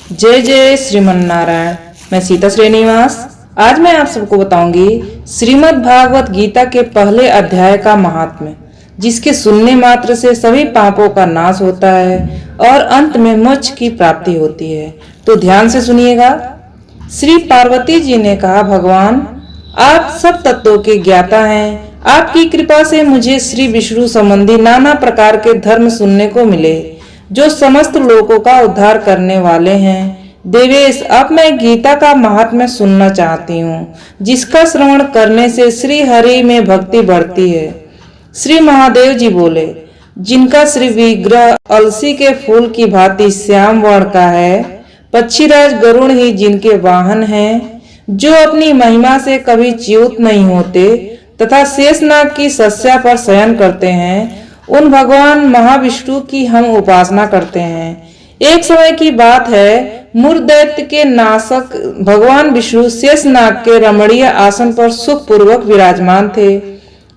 जय जय श्रीमन्नारायण। मैं सीता श्रीनिवास। आज मैं आप सबको बताऊंगी श्रीमद् भागवत गीता के पहले अध्याय का महात्म्य, जिसके सुनने मात्र से सभी पापों का नाश होता है और अंत में मोक्ष की प्राप्ति होती है। तो ध्यान से सुनिएगा। श्री पार्वती जी ने कहा, भगवान आप सब तत्वों के ज्ञाता हैं। आपकी कृपा से मुझे श्री विष्णु संबंधी नाना प्रकार के धर्म सुनने को मिले, जो समस्त लोगों का उद्धार करने वाले हैं। देवेश, अब मैं गीता का महात्म्य सुनना चाहती हूँ, जिसका श्रवण करने से श्री हरि में भक्ति बढ़ती है। श्री महादेव जी बोले, जिनका श्री विग्रह अलसी के फूल की भांति श्याम वर्ण का है, पक्षीराज गरुड़ ही जिनके वाहन हैं, जो अपनी महिमा से कभी च्युत नहीं होते तथा शेषनाग की शस्या पर शयन करते हैं, उन भगवान महाविष्णु की हम उपासना करते हैं। एक समय की बात है, मुरदैत्य के नाशक भगवान विष्णु शेषनाग के रमणीय आसन पर सुख पूर्वक विराजमान थे।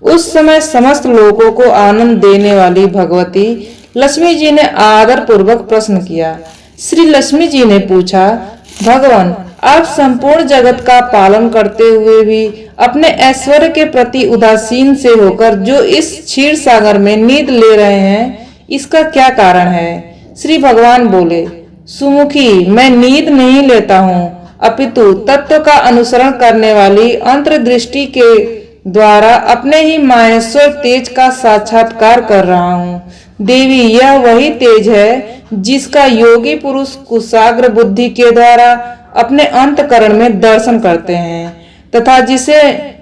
उस समय समस्त लोगों को आनंद देने वाली भगवती लक्ष्मी जी ने आदर पूर्वक प्रश्न किया। श्री लक्ष्मी जी ने पूछा, भगवान आप संपूर्ण जगत का पालन करते हुए भी अपने ऐश्वर्य के प्रति उदासीन से होकर जो इस क्षीर सागर में नींद ले रहे हैं, इसका क्या कारण है? श्री भगवान बोले, सुमुखी, मैं नींद नहीं लेता हूँ, अपितु तत्व का अनुसरण करने वाली अंतर्दृष्टि के द्वारा अपने ही माहेश्वर तेज का साक्षात्कार कर रहा हूँ। देवी, यह वही तेज है जिसका योगी पुरुष कुशाग्र बुद्धि के द्वारा अपने अंतकरण में दर्शन करते हैं तथा जिसे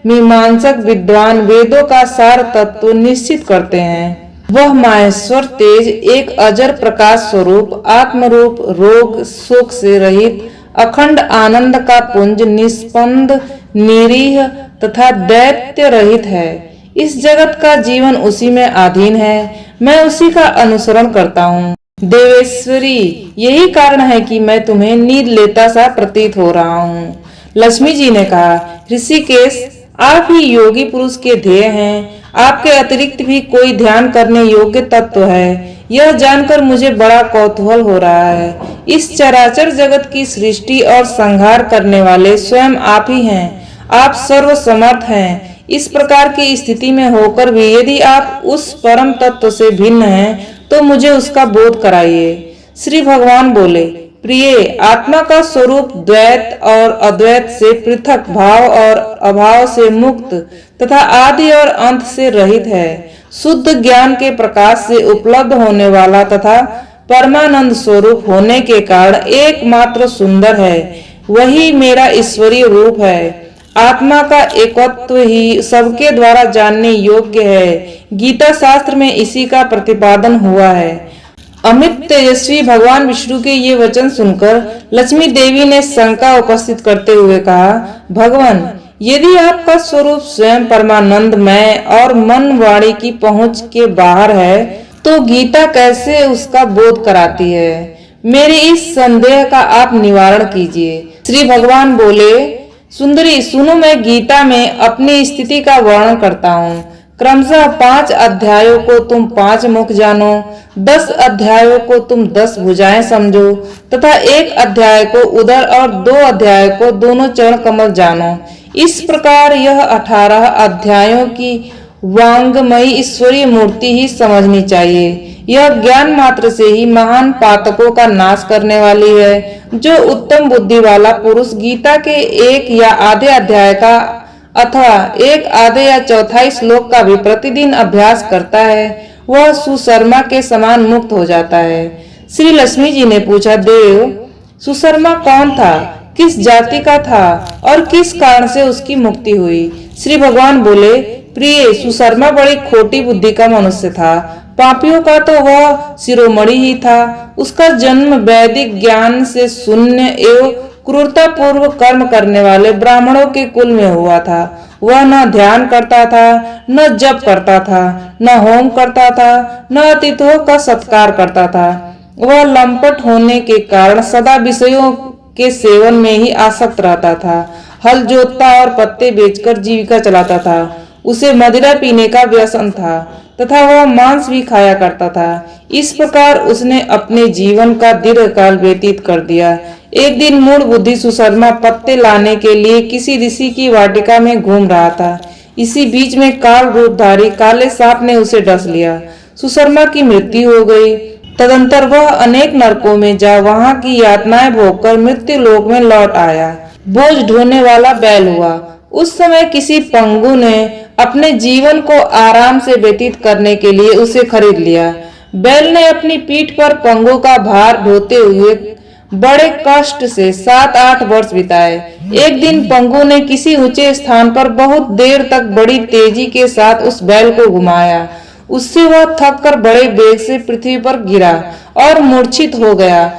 मीमांसक विद्वान वेदों का सार तत्व निश्चित करते हैं। वह माहेश्वर तेज एक अजर प्रकाश स्वरूप आत्मरूप, रोग शोक से रहित अखंड आनंद का पुंज, निष्पंद, निरीह तथा दैत्य रहित है। इस जगत का जीवन उसी में अधीन है। मैं उसी का अनुसरण करता हूँ। देवेश्वरी, यही कारण है कि मैं तुम्हें नींद लेता सा प्रतीत हो रहा हूँ। लक्ष्मी जी ने कहा, ऋषिकेश, आप ही योगी पुरुष के ध्येय हैं। आपके अतिरिक्त भी कोई ध्यान करने योग्य तत्व है, यह जानकर मुझे बड़ा कौतूहल हो रहा है। इस चराचर जगत की सृष्टि और संहार करने वाले स्वयं आप ही हैं। आप सर्वसमर्थ हैं। इस प्रकार की स्थिति में होकर भी यदि आप उस परम तत्व से भिन्न हैं, तो मुझे उसका बोध कराइए। श्री भगवान बोले, प्रिय, आत्मा का स्वरूप द्वैत और अद्वैत से पृथक, भाव और अभाव से मुक्त तथा आदि और अंत से रहित है। शुद्ध ज्ञान के प्रकाश से उपलब्ध होने वाला तथा परमानंद स्वरूप होने के कारण एकमात्र सुंदर है। वही मेरा ईश्वरीय रूप है। आत्मा का एकत्व ही सबके द्वारा जानने योग्य है। गीता शास्त्र में इसी का प्रतिपादन हुआ है। अमित तेजस्वी भगवान विष्णु के ये वचन सुनकर लक्ष्मी देवी ने शंका उपस्थित करते हुए कहा, भगवान, यदि आपका स्वरूप स्वयं परमानंदमय और मन वाणी की पहुंच के बाहर है, तो गीता कैसे उसका बोध कराती है? मेरे इस संदेह का आप निवारण कीजिए। श्री भगवान बोले, सुंदरी, सुनो, मैं गीता में अपनी स्थिति का वर्णन करता हूँ। क्रमशः 5 अध्यायों को तुम 5 मुख जानो, 10 अध्यायों को तुम 10 भुजाएं समझो तथा 1 अध्याय को उदर और 2 अध्याय को दोनों चरण कमल जानो। इस प्रकार यह 18 अध्यायों की वांगमयी ईश्वरीय मूर्ति ही समझनी चाहिए। यह ज्ञान मात्र से ही महान पातकों का नाश करने वाली है। जो उत्तम बुद्धि वाला पुरुष गीता के 1 या आधे अध्याय का अथवा 1 आधे या चौथाई श्लोक का भी प्रतिदिन अभ्यास करता है, वह सुशर्मा के समान मुक्त हो जाता है। श्री लक्ष्मी जी ने पूछा, देव, सुशर्मा कौन था, किस जाति का था और किस कारण से उसकी मुक्ति हुई? श्री भगवान बोले, प्रिय, सुशर्मा बड़ी खोटी बुद्धि का मनुष्य था। पापियों का तो वह शिरोमणि ही था। उसका जन्म वैदिक ज्ञान से शून्य एवं क्रूरता पूर्व कर्म करने वाले ब्राह्मणों के कुल में हुआ था। वह न ध्यान करता था, न जप करता था, न होम करता था, न अतिथियों का सत्कार करता था। वह लंपट होने के कारण सदा विषयों के सेवन में ही आसक्त रहता था। हल जोतता और पत्ते बेचकर जीविका चलाता था। उसे मदिरा पीने का व्यसन था तथा वह मांस भी खाया करता था। इस प्रकार उसने अपने जीवन का दीर्घकाल व्यतीत कर दिया। एक दिन मूढ़ बुद्धि सुशर्मा पत्ते लाने के लिए किसी ऋषि की वाटिका में घूम रहा था। इसी बीच में काल रूपधारी काले सांप ने उसे डस लिया। सुशर्मा की मृत्यु हो गई। तदंतर वह अनेक नरकों में जा वहां की यातनाएं भोगकर मृत्यु लोक में लौट आया। बोझ ढोने वाला बैल हुआ। उस समय किसी पंगु ने अपने जीवन को आराम से व्यतीत करने के लिए उसे खरीद लिया। बैल ने अपनी पीठ पर पंगु का भार ढोते हुए बड़े कष्ट से 7-8 वर्ष बिताए। एक दिन पंगु ने किसी ऊंचे स्थान पर बहुत देर तक बड़ी तेजी के साथ उस बैल को घुमाया। उससे वह थक कर बड़े वेग से पृथ्वी पर गिरा और मूर्छित हो गया।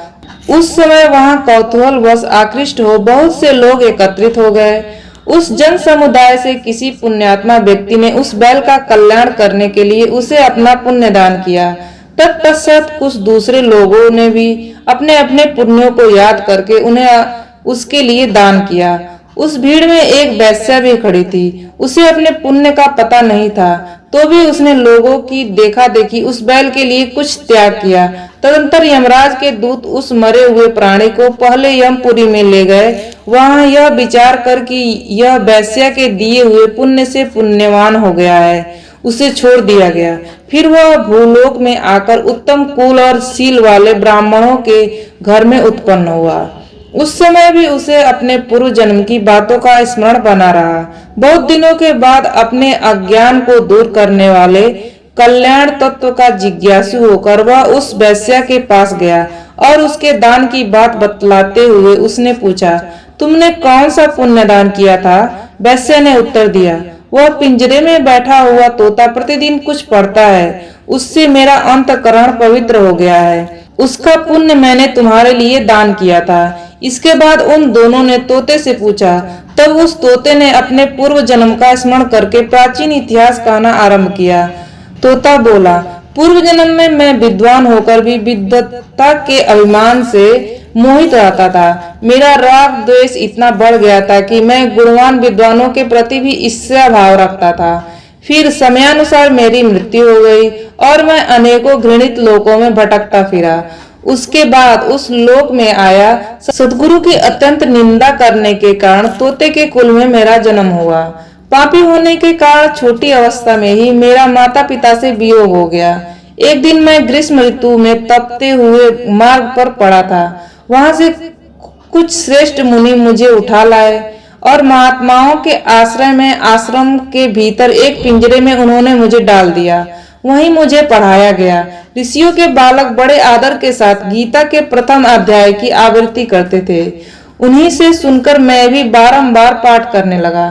उस समय वहां कौतूहलवश आकृष्ट हो बहुत से लोग एकत्रित हो गए। उस जन समुदाय से किसी पुण्यात्मा व्यक्ति ने उस बैल का कल्याण करने के लिए उसे अपना पुण्य दान किया। तत्पश्चात कुछ दूसरे लोगों ने भी अपने अपने पुण्यों को याद करके उन्हें उसके लिए दान किया। उस भीड़ में एक वेश्या भी खड़ी थी। उसे अपने पुण्य का पता नहीं था, तो भी उसने लोगों की देखा देखी उस बैल के लिए कुछ त्याग किया। तदंतर यमराज के दूत उस मरे हुए प्राणी को पहले यमपुरी में ले गए। वहां यह विचार कर कि यह वेश्या के दिए हुए पुण्य से पुण्यवान हो गया है, उसे छोड़ दिया गया। फिर वह भूलोक में आकर उत्तम कुल और शील वाले ब्राह्मणों के घर में उत्पन्न हुआ। उस समय भी उसे अपने पूर्व जन्म की बातों का स्मरण बना रहा। बहुत दिनों के बाद अपने अज्ञान को दूर करने वाले कल्याण तत्व का जिज्ञासु होकर वह उस वैश्या के पास गया और उसके दान की बात बतलाते हुए उसने पूछा, तुमने कौन सा पुण्य दान किया था? वैश्या ने उत्तर दिया, वह पिंजरे में बैठा हुआ तोता प्रतिदिन कुछ पढ़ता है, उससे मेरा अंतःकरण पवित्र हो गया है। उसका पुण्य मैंने तुम्हारे लिए दान किया था। इसके बाद उन दोनों ने तोते से पूछा। तब उस तोते ने अपने पूर्व जन्म का स्मरण करके प्राचीन इतिहास कहना आरंभ किया। तोता बोला, पूर्व जन्म में मैं विद्वान होकर भी विद्वत्ता के अभिमान से मोहित रहता था। मेरा राग द्वेष इतना बढ़ गया था कि मैं गुणवान विद्वानों के प्रति भी ईर्ष्या भाव रखता था। फिर समयानुसार मेरी मृत्यु हो गई और मैं अनेकों घृणित लोकों में भटकता फिरा। उसके बाद उस लोक में आया। सद्गुरु की अत्यंत निंदा करने के कारण तोते के कुल में मेरा जन्म हुआ। पापी होने के कारण छोटी अवस्था में ही मेरा माता पिता से वियोग हो गया। एक दिन मैं ग्रीष्म ऋतु में तपते हुए मार्ग पर पड़ा था। वहां से कुछ श्रेष्ठ मुनि मुझे उठा लाए और महात्माओं के आश्रय में आश्रम के भीतर एक पिंजरे में उन्होंने मुझे डाल दिया। वहीं मुझे पढ़ाया गया। ऋषियों के बालक बड़े आदर के साथ गीता के प्रथम अध्याय की आवृत्ति करते थे। उन्हीं से सुनकर मैं भी बारंबार पाठ करने लगा।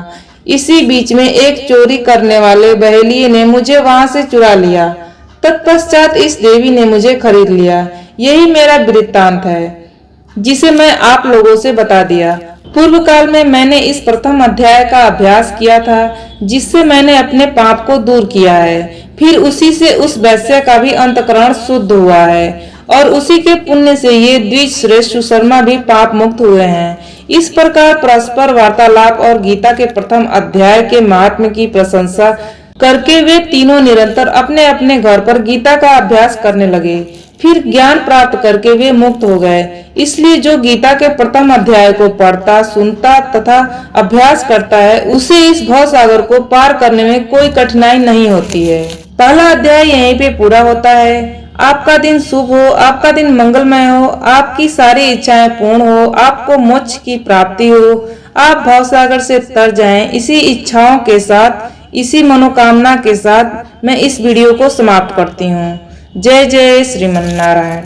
इसी बीच में एक चोरी करने वाले बहेलिये ने मुझे वहां से चुरा लिया। तत्पश्चात इस देवी ने मुझे खरीद लिया। यही मेरा वृत्तांत है, जिसे मैं आप लोगों से बता दिया। पूर्व काल में मैंने इस प्रथम अध्याय का अभ्यास किया था, जिससे मैंने अपने पाप को दूर किया है। फिर उसी से उस वैश्य का भी अंतःकरण शुद्ध हुआ है और उसी के पुण्य से ये द्विज श्रेष्ठ सुशर्मा भी पाप मुक्त हुए हैं। इस प्रकार परस्पर वार्तालाप और गीता के प्रथम अध्याय के महात्म्य की प्रशंसा करके वे तीनों निरंतर अपने अपने घर पर गीता का अभ्यास करने लगे। फिर ज्ञान प्राप्त करके वे मुक्त हो गए। इसलिए जो गीता के प्रथम अध्याय को पढ़ता, सुनता तथा अभ्यास करता है, उसे इस भव सागर को पार करने में कोई कठिनाई नहीं होती है। पहला अध्याय यहीं पे पूरा होता है। आपका दिन शुभ हो, आपका दिन मंगलमय हो, आपकी सारी इच्छाएं पूर्ण हो, आपको मोक्ष की प्राप्ति हो, आप भव सागर से तर जाएं। इसी इच्छाओं के साथ, इसी मनोकामना के साथ मैं इस वीडियो को समाप्त करती हूँ। जय जय श्रीमन नारायण।